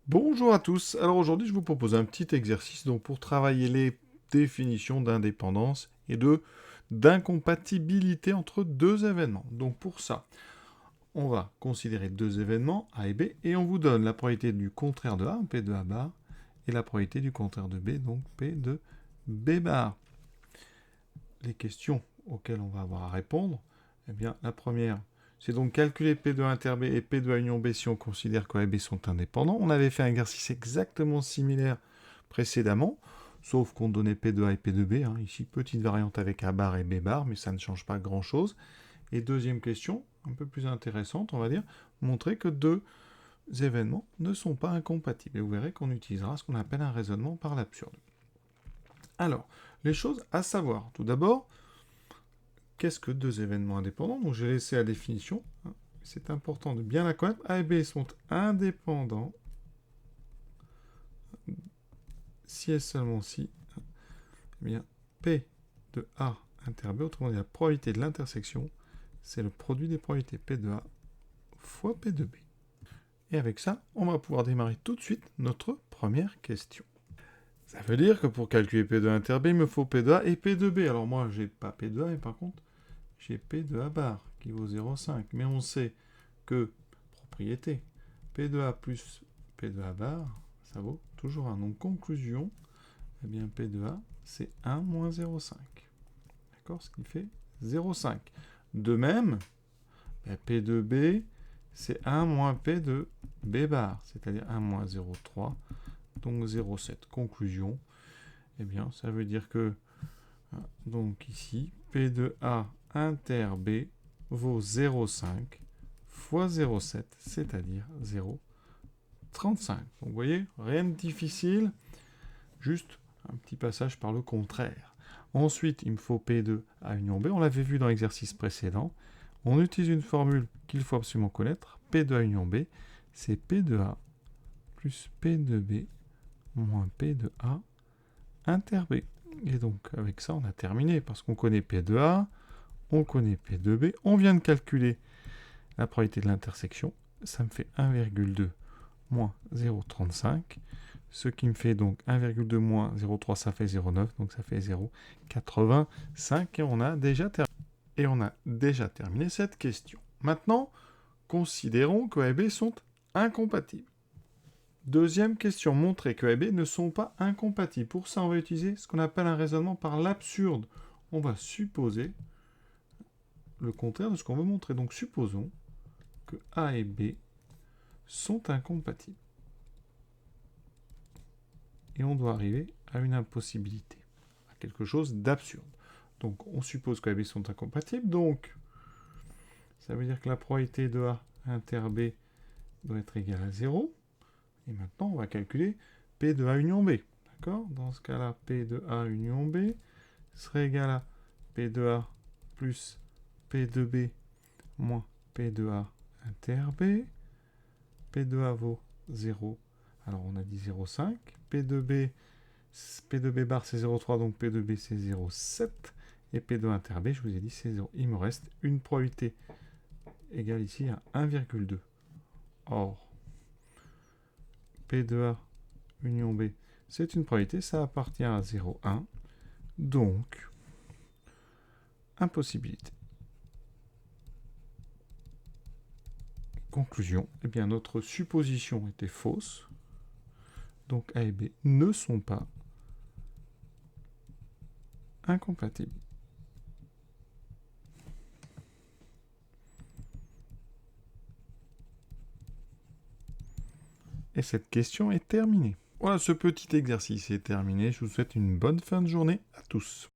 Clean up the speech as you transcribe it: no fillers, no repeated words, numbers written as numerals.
Bonjour à tous. Alors aujourd'hui, je vous propose un petit exercice donc pour travailler les définitions d'indépendance et de d'incompatibilité entre deux événements. Donc pour ça, on va considérer deux événements A et B et on vous donne la probabilité du contraire de A, P de A bar, et la probabilité du contraire de B, donc P de B bar. Les questions auxquelles on va avoir à répondre, eh bien la première, c'est donc calculer P de A inter B et P de A union B si on considère que A et B sont indépendants. On avait fait un exercice exactement similaire précédemment, sauf qu'on donnait P de A et P de B. Ici, petite variante avec A bar et B bar, mais ça ne change pas grand-chose. Et deuxième question, un peu plus intéressante, on va dire, montrer que deux événements ne sont pas incompatibles. Et vous verrez qu'on utilisera ce qu'on appelle un raisonnement par l'absurde. Alors, les choses à savoir. Tout d'abord, qu'est-ce que deux événements indépendants? Donc j'ai laissé la définition. C'est important de bien la connaître. A et B sont indépendants si et seulement si, eh bien, P de A inter B, autrement dit la probabilité de l'intersection, c'est le produit des probabilités P de A fois P de B. Et avec ça, on va pouvoir démarrer tout de suite notre première question. Ça veut dire que pour calculer P de A inter B, il me faut P de A et P de B. Alors moi, j'ai pas P de A, mais par contre, j'ai P de A bar qui vaut 0,5. Mais on sait que, propriété, P de A plus P de A bar, ça vaut toujours 1. Donc conclusion, eh bien P de A, c'est 1 moins 0,5. D'accord? Ce qui fait 0,5. De même, P de B, c'est 1 moins P de B bar, c'est-à-dire 1 moins 0,3, donc 0,7. Conclusion, eh bien ça veut dire que, donc ici, P de A inter B vaut 0,5 fois 0,7, c'est-à-dire 0,35. Donc vous voyez, rien de difficile, juste un petit passage par le contraire. Ensuite, il me faut P de A union B, on l'avait vu dans l'exercice précédent. On utilise une formule qu'il faut absolument connaître. P de A union B, c'est P de A plus P de B moins P de A inter B. Et donc avec ça, on a terminé, parce qu'on connaît P de A, on connaît P de B, on vient de calculer la probabilité de l'intersection, ça me fait 1,2 moins 0,35, ce qui me fait donc 1,2 moins 0,3, ça fait 0,9, donc ça fait 0,85, et on a déjà terminé cette question. Maintenant, considérons que A et B sont incompatibles. Deuxième question, montrer que A et B ne sont pas incompatibles. Pour ça, on va utiliser ce qu'on appelle un raisonnement par l'absurde. On va supposer le contraire de ce qu'on veut montrer. Donc supposons que A et B sont incompatibles. Et on doit arriver à une impossibilité, à quelque chose d'absurde. Donc on suppose que A et B sont incompatibles, donc ça veut dire que la probabilité de A inter B doit être égale à 0. Et maintenant, on va calculer P de A union B. D'accord? Dans ce cas-là, P de A union B serait égal à P de A plus P de B moins P de A inter B. P de A vaut 0. Alors on a dit 0,5. P de B bar c'est 0,3, donc P de B c'est 0,7. Et P de A inter B, je vous ai dit, c'est 0. Il me reste une probabilité égale ici à 1,2. Or, P de A union B, c'est une probabilité, ça appartient à 0,1. Donc, impossibilité. Conclusion, eh bien notre supposition était fausse. Donc A et B ne sont pas incompatibles. Et cette question est terminée. Voilà, ce petit exercice est terminé. Je vous souhaite une bonne fin de journée à tous.